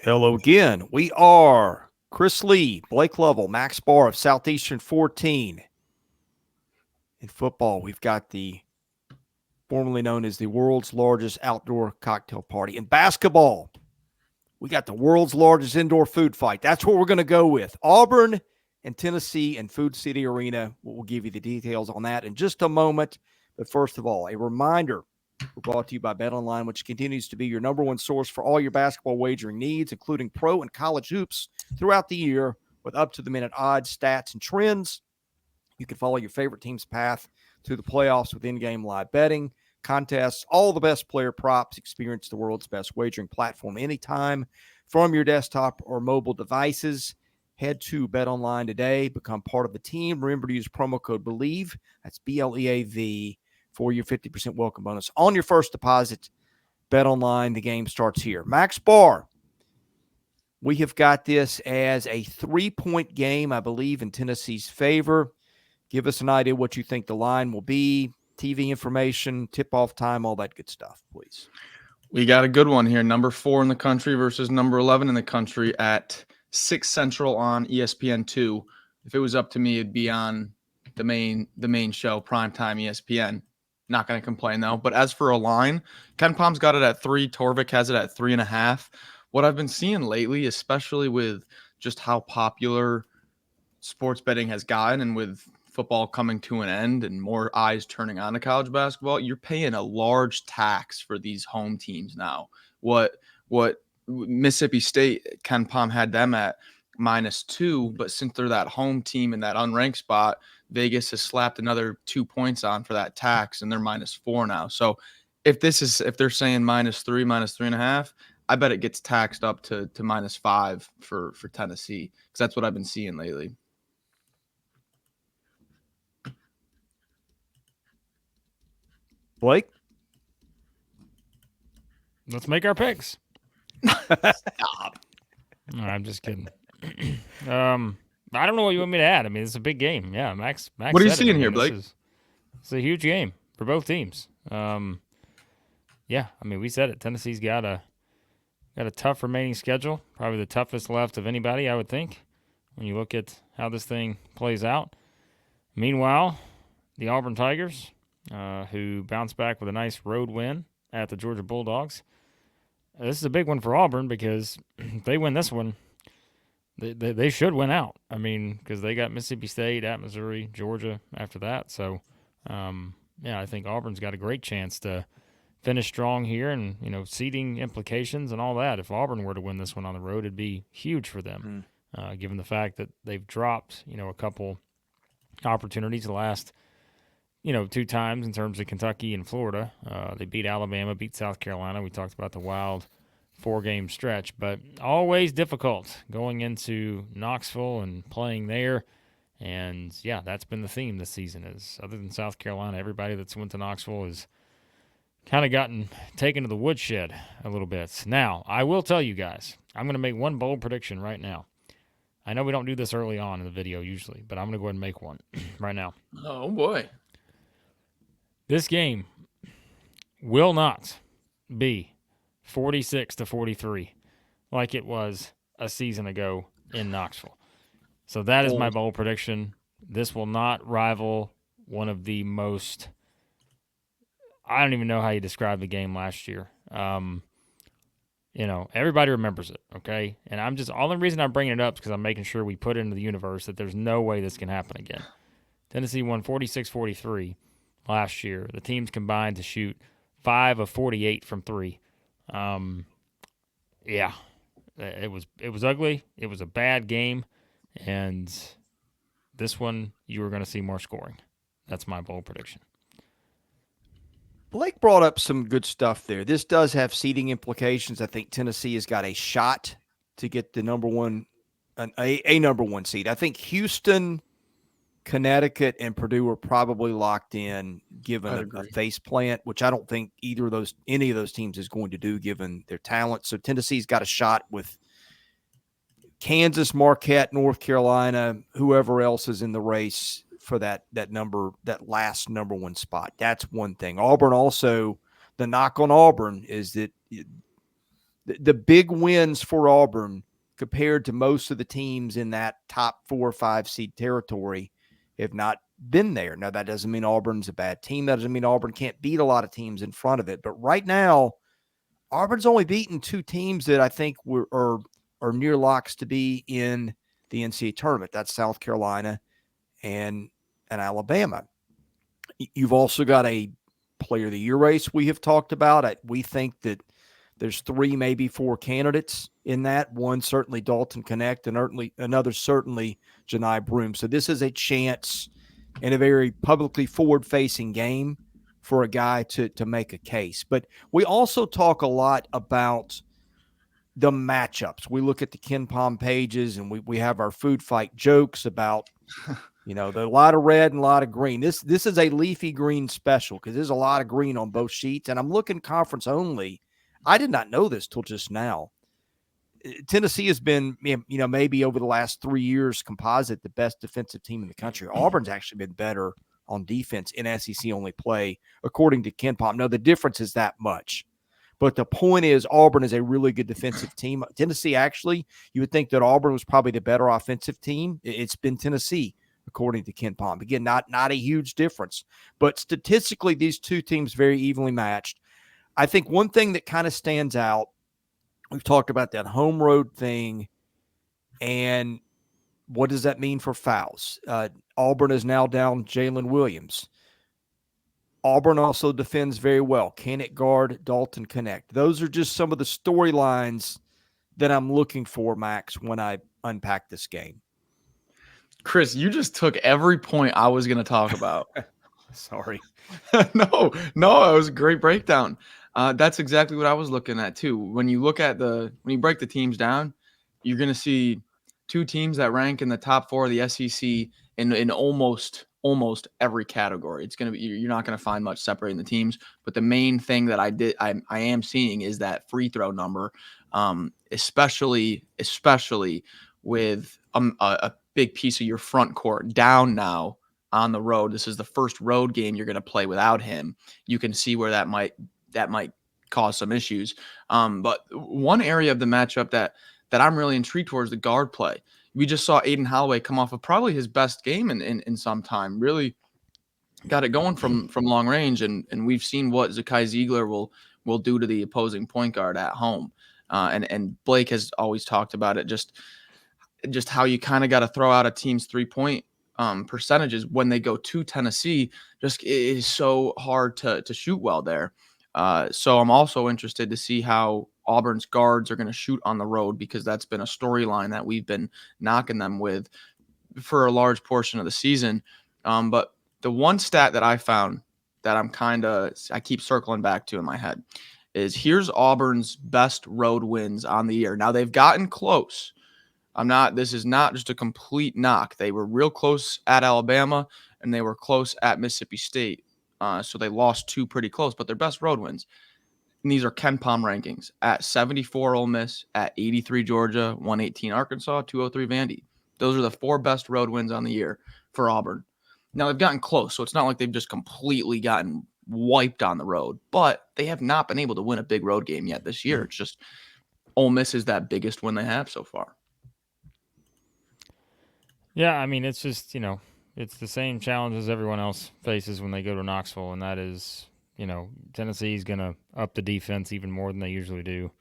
Hello again. We are Chris Lee, Blake Lovell, Max Barr of Southeastern 14. In football, we've got the formerly known as the world's largest outdoor cocktail party. In basketball, we got the world's largest indoor food fight. That's what we're going to go with. Auburn and Tennessee and Food City Arena. We'll give you the details on that in just a moment. But first of all, a reminder. We're brought to you by BetOnline, which continues to be your number one source for all your basketball wagering needs, including pro and college hoops throughout the year with up-to-the-minute odds, stats, and trends. You can follow your favorite team's path to the playoffs with in-game live betting, contests, all the best player props. Experience the world's best wagering platform anytime from your desktop or mobile devices. Head to BetOnline today. Become part of the team. Remember to use promo code BELIEVE. That's BLEAV. For your 50% welcome bonus on your first deposit. BetOnline, the game starts here. Max Barr, we have got this as a 3-point game, I believe, in Tennessee's favor. Give us an idea what you think the line will be, TV information, tip-off time, all that good stuff, please. We got a good one here. Number 4 in the country versus number 11 in the country at 6 Central on ESPN2. If it was up to me, it'd be on the main show, primetime ESPN. Not going to complain, though. But as for a line, Ken Palm's got it at 3. Torvik has it at 3.5. What I've been seeing lately, especially with just how popular sports betting has gotten and with football coming to an end and more eyes turning on to college basketball, you're paying a large tax for these home teams now. What Mississippi State, Ken Palm had them at -2, but since they're that home team in that unranked spot, Vegas has slapped another 2 points on for that tax, and they're -4 now. So if they're saying -3, -3.5, I bet it gets taxed up to -5 for Tennessee, because that's what I've been seeing lately. Blake? Let's make our picks. Stop. No, I'm just kidding. I don't know what you want me to add. I mean, it's a big game. Yeah, Max. What are you seeing here, Blake? It's a huge game for both teams. Yeah, I mean, we said it. Tennessee's got a tough remaining schedule, probably the toughest left of anybody, I would think, when you look at how this thing plays out. Meanwhile, the Auburn Tigers, who bounced back with a nice road win at the Georgia Bulldogs. This is a big one for Auburn because if they win this one, they should win out. I mean, because they got Mississippi State at Missouri, Georgia after that. So, yeah, I think Auburn's got a great chance to finish strong here, and seeding implications and all that. If Auburn were to win this one on the road, it'd be huge for them, given the fact that they've dropped a couple opportunities the last 2 times in terms of Kentucky and Florida. They beat Alabama, beat South Carolina. We talked about the wild 4-game stretch, but always difficult going into Knoxville and playing there. And yeah, that's been the theme this season is, other than South Carolina, everybody that's went to Knoxville has kind of gotten taken to the woodshed a little bit. Now, I will tell you guys, I'm going to make one bold prediction right now. I know we don't do this early on in the video usually, but I'm going to go ahead and make one right now. Oh, boy. This game will not be 46-43 like it was a season ago in Knoxville. So that is my bold prediction. This will not rival one of the most, I don't even know how you describe the game last year. Everybody remembers it, okay? And all the reason I'm bringing it up is because I'm making sure we put into the universe that there's no way this can happen again. Tennessee won 46-43 last year. The teams combined to shoot 5 of 48 from 3. Yeah, it was ugly. It was a bad game, and this one you were going to see more scoring. That's my bold prediction. Blake brought up some good stuff there. This does have seeding implications. I think Tennessee has got a shot to get the number one seed. I think Houston, Connecticut, and Purdue are probably locked in, given a face plant, which I don't think any of those teams is going to do, given their talent. So Tennessee's got a shot with Kansas, Marquette, North Carolina, whoever else is in the race for that last number one spot. That's one thing. Auburn also, the knock on Auburn is that the big wins for Auburn compared to most of the teams in that top 4 or 5 seed territory have not been there. Now, that doesn't mean Auburn's a bad team. That doesn't mean Auburn can't beat a lot of teams in front of it. But right now, Auburn's only beaten 2 teams that I think are near locks to be in the NCAA tournament. That's South Carolina and Alabama. You've also got a Player of the Year race we have talked about. We think that there's 3, maybe 4 candidates in that. One certainly Dalton Connect, and another certainly Janai Broome. So this is a chance in a very publicly forward-facing game for a guy to make a case. But we also talk a lot about the matchups. We look at the KenPom pages, and we have our food fight jokes about a lot of red and a lot of green. This is a leafy green special because there's a lot of green on both sheets. And I'm looking conference only. I did not know this till just now. Tennessee has been, maybe over the last 3 years, composite the best defensive team in the country. Auburn's actually been better on defense in SEC only play, according to KenPom. Now, the difference is that much. But the point is, Auburn is a really good defensive team. Tennessee, actually, you would think that Auburn was probably the better offensive team. It's been Tennessee, according to KenPom. Again, not a huge difference. But statistically, these two teams very evenly matched. I think one thing that kind of stands out, we've talked about that home road thing, and what does that mean for fouls? Auburn is now down Jalen Williams. Auburn also defends very well. Can it guard Dalton Connect? Those are just some of the storylines that I'm looking for, Max, when I unpack this game. Chris, you just took every point I was going to talk about. Sorry. No, it was a great breakdown. That's exactly what I was looking at too. When you look at when you break the teams down, you're going to see 2 teams that rank in the top 4 of the SEC in almost every category. It's going to be, you're not going to find much separating the teams, but the main thing that I am seeing is that free throw number, especially with a big piece of your front court down now on the road. This is the first road game you're going to play without him. You can see where that might cause some issues. But one area of the matchup that I'm really intrigued towards the guard play. We just saw Aiden Holloway come off of probably his best game in some time. Really got it going from long range, and we've seen what Zakai Ziegler will do to the opposing point guard at home. And Blake has always talked about it, just how you kind of got to throw out a team's 3-point percentages when they go to Tennessee. Just it is so hard to shoot well there. So I'm also interested to see how Auburn's guards are going to shoot on the road, because that's been a storyline that we've been knocking them with for a large portion of the season. But the one stat that I found that I keep circling back to in my head is, here's Auburn's best road wins on the year. Now, they've gotten close. This is not just a complete knock. They were real close at Alabama, and they were close at Mississippi State. So they lost 2 pretty close, but their best road wins. And these are KenPom rankings: at 74 Ole Miss, at 83 Georgia, 118 Arkansas, 203 Vandy. Those are the 4 best road wins on the year for Auburn. Now, they've gotten close, so it's not like they've just completely gotten wiped on the road, but they have not been able to win a big road game yet this year. It's just Ole Miss is that biggest win they have so far. Yeah, I mean, it's just, it's the same challenges everyone else faces when they go to Knoxville, and that is, Tennessee's going to up the defense even more than they usually do.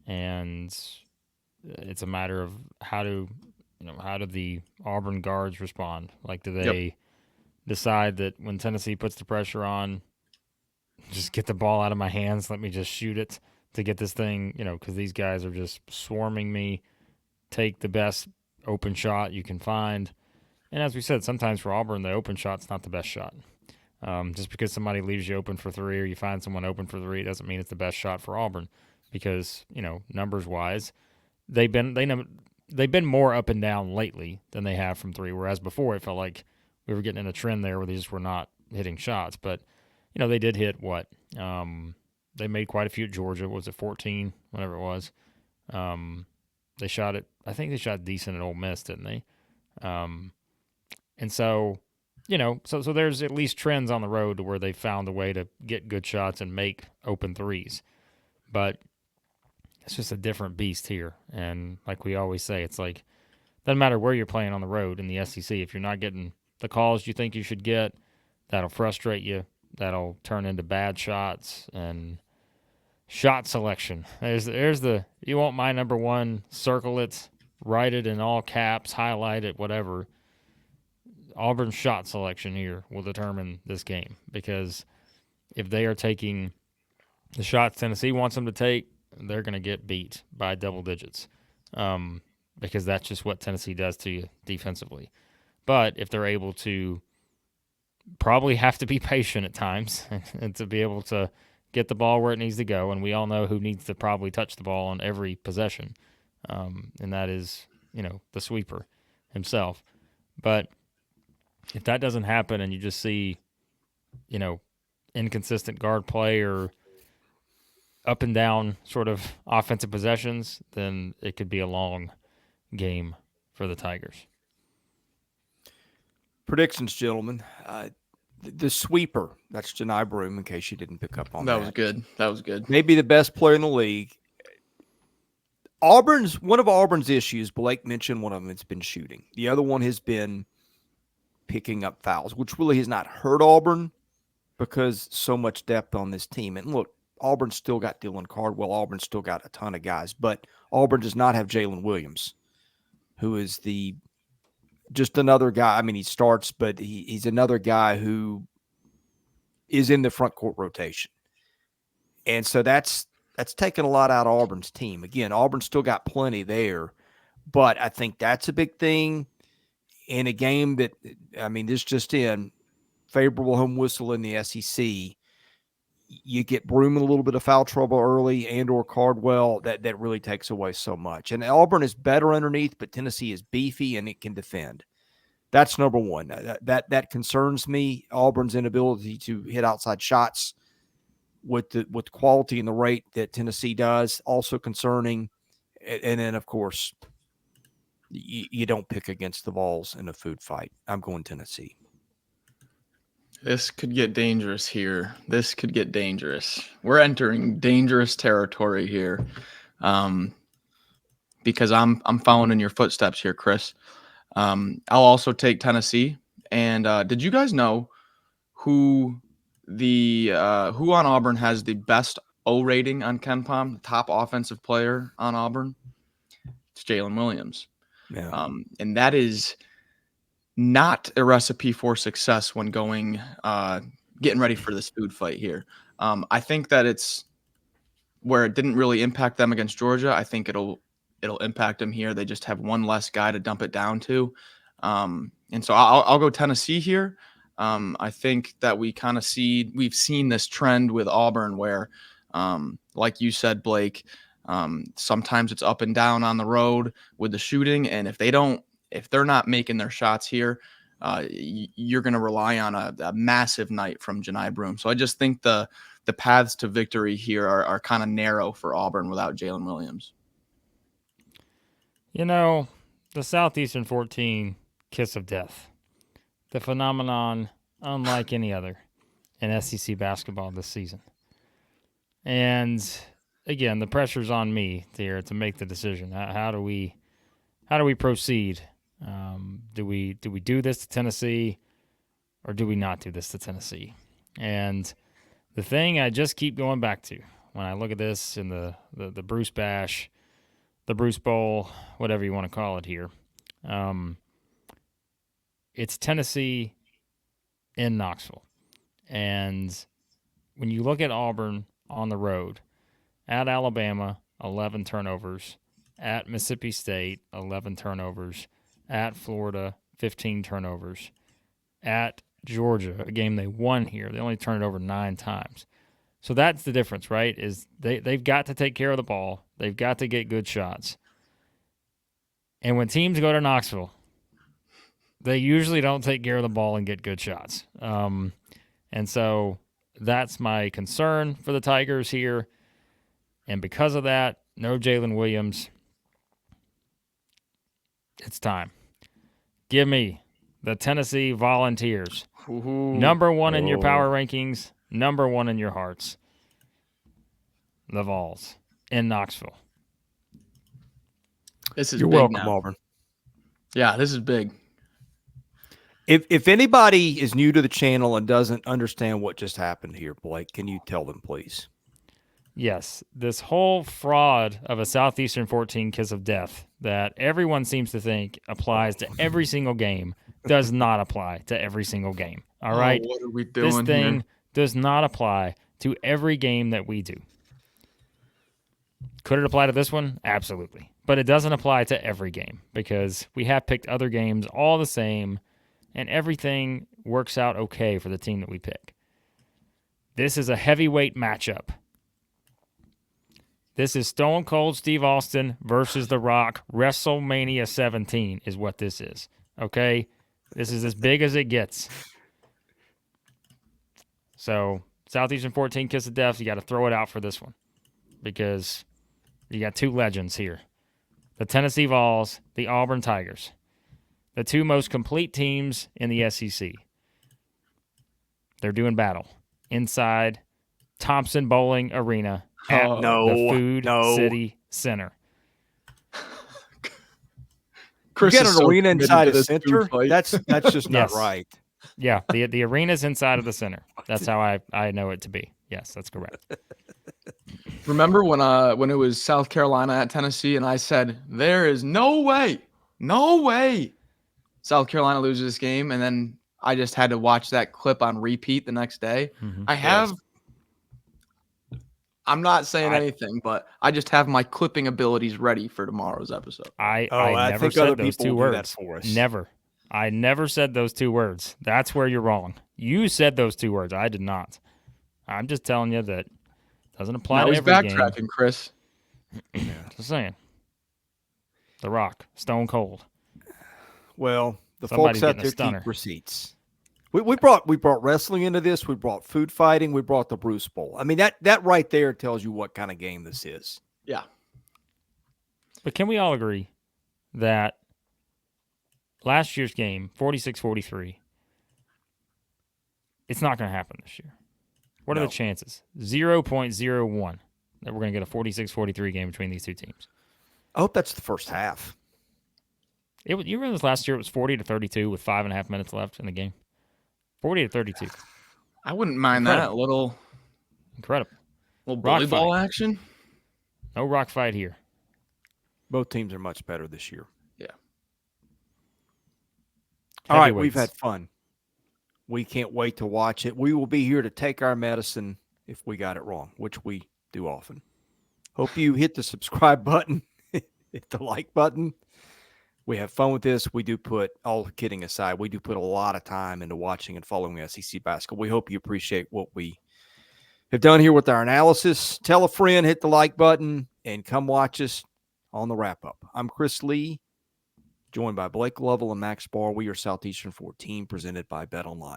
And it's a matter of how do the Auburn guards respond? Like, do they decide that when Tennessee puts the pressure on, just get the ball out of my hands, let me just shoot it to get this thing, because these guys are just swarming me, take the best open shot you can find. And as we said, sometimes for Auburn, the open shot's not the best shot. Just because somebody leaves you open for 3 or you find someone open for 3 doesn't mean it's the best shot for Auburn, because, numbers wise, they've been more up and down lately than they have from 3, whereas before it felt like we were getting in a trend there where they just were not hitting shots. But, they did hit what? They made quite a few at Georgia. Was it 14? Whatever it was. They shot it. I think they shot decent at Ole Miss, didn't they? And so, so there's at least trends on the road to where they found a way to get good shots and make open threes. But it's just a different beast here. And like we always say, it's like, doesn't matter where you're playing on the road in the SEC. If you're not getting the calls you think you should get, that'll frustrate you. That'll turn into bad shots and shot selection. There's the, you want my number one, circle it, write it in all caps, highlight it, whatever. Auburn's shot selection here will determine this game, because if they are taking the shots Tennessee wants them to take, they're going to get beat by double digits, because that's just what Tennessee does to you defensively. But if they're able to, probably have to be patient at times and to be able to get the ball where it needs to go, and we all know who needs to probably touch the ball on every possession, and that is, the sweeper himself. But if that doesn't happen and you just see, inconsistent guard play or up and down sort of offensive possessions, then it could be a long game for the Tigers. Predictions, gentlemen. The sweeper, that's Janai Broom, in case you didn't pick up on that. That was good. That was good. Maybe the best player in the league. One of Auburn's issues, Blake mentioned one of them, it's been shooting. The other one has been picking up fouls, which really has not hurt Auburn because so much depth on this team. And look, Auburn's still got Dylan Cardwell. Auburn's still got a ton of guys, but Auburn does not have Jalen Williams, who is just another guy. I mean, he starts, but he's another guy who is in the front court rotation. And so that's taken a lot out of Auburn's team. Again, Auburn still got plenty there, but I think that's a big thing in a game that, this just in, favorable home whistle in the SEC. You get Broom in a little bit of foul trouble early, and or Cardwell, that really takes away so much. And Auburn is better underneath, but Tennessee is beefy and it can defend. That's number one. That concerns me. Auburn's inability to hit outside shots with the quality and the rate that Tennessee does, also concerning. And then, of course, you don't pick against the Vols in a food fight. I'm going Tennessee. This could get dangerous here. This could get dangerous. We're entering dangerous territory here, because I'm following in your footsteps here, Chris. I'll also take Tennessee. And did you guys know who on Auburn has the best O rating on KenPom, the top offensive player on Auburn? It's Jalen Williams. Yeah. And that is not a recipe for success when getting ready for this food fight here. I think that it's where it didn't really impact them against Georgia. I think it'll impact them here. They just have one less guy to dump it down to. And so I'll go Tennessee here. I think that we've seen this trend with Auburn where, like you said, Blake, sometimes it's up and down on the road with the shooting. And if they're not making their shots here, you're going to rely on a massive night from Janai Broom. So I just think the paths to victory here are kind of narrow for Auburn without Jalen Williams. The Southeastern 14 kiss of death, the phenomenon unlike any other in SEC basketball this season. And again, the pressure's on me here to make the decision. How do we proceed? Do we do this to Tennessee, or do we not do this to Tennessee? And the thing I just keep going back to when I look at this in the Bruce Bash, the Bruce Bowl, whatever you want to call it here, it's Tennessee in Knoxville. And when you look at Auburn on the road, at Alabama, 11 turnovers, at Mississippi State, 11 turnovers, at Florida, 15 turnovers, at Georgia, a game they won here, they only turned it over 9 times. So that's the difference, right? Is they've got to take care of the ball. They've got to get good shots. And when teams go to Knoxville, they usually don't take care of the ball and get good shots. And so that's my concern for the Tigers here. And because of that, no Jalen Williams. It's time. Give me the Tennessee Volunteers. Ooh. Number 1 in your power rankings, number 1 in your hearts. The Vols in Knoxville. This is You're big welcome, now. Auburn. Yeah, this is big. If anybody is new to the channel and doesn't understand what just happened here, Blake, can you tell them, please? Yes, this whole fraud of a Southeastern 14 kiss of death that everyone seems to think applies to every single game does not apply to every single game. All right? What are we This doing thing here? does not apply to every game that we do. Could it apply to this one? Absolutely. But it doesn't apply to every game because we have picked other games all the same and everything works out okay for the team that we pick. This is a heavyweight matchup. This is Stone Cold Steve Austin versus The Rock. WrestleMania 17 is what this is. Okay? This is as big as it gets. So, Southeastern 14 kiss of death, you got to throw it out for this one because you got two legends here. The Tennessee Vols, the Auburn Tigers. The two most complete teams in the SEC. They're doing battle inside Thompson Boling Arena at the Food City Center. Chris You get is an so arena committed inside to a this center? food fight. That's just not Yes. right. Yeah, the arena's inside of the center. That's how I know it to be. Yes, that's correct. Remember when it was South Carolina at Tennessee, and I said there is no way South Carolina loses this game, and then I just had to watch that clip on repeat the next day. Mhm. I'm not saying anything, but I just have my clipping abilities ready for tomorrow's episode. I I never think other said those people two will do that words. for us. Never. I never said those two words. That's where you're wrong. You said those two words. I did not. I'm just telling you that doesn't apply Now to he's every game. backtracking, Chris. Just saying. The Rock, Stone Cold. Well, the Somebody's folks out getting a there stunner. keep receipts. We brought wrestling into this. We brought food fighting. We brought the Bruce Bowl. I mean, that right there tells you what kind of game this is. Yeah. But can we all agree that last year's game, 46-43, it's not going to happen this year? What are No. the chances? 0.01 that we're going to get a 46-43 game between these two teams. I hope that's the first half. You remember this last year? It was 40-32 with 5.5 minutes left in the game. 40-32. I wouldn't mind Incredible. that little Incredible. bully Rock ball fight. action. No rock fight here. Both teams are much better this year. Yeah. All right, we've Heavyweights. had fun. We can't wait to watch it. We will be here to take our medicine if we got it wrong, which we do often. Hope you hit the subscribe button, hit the like button. We have fun with this. We do put, all kidding aside, we do put a lot of time into watching and following SEC basketball. We hope you appreciate what we have done here with our analysis. Tell a friend, hit the like button, and come watch us on the wrap-up. I'm Chris Lee, joined by Blake Lovell and Max Barr. We are Southeastern 14, presented by BetOnline.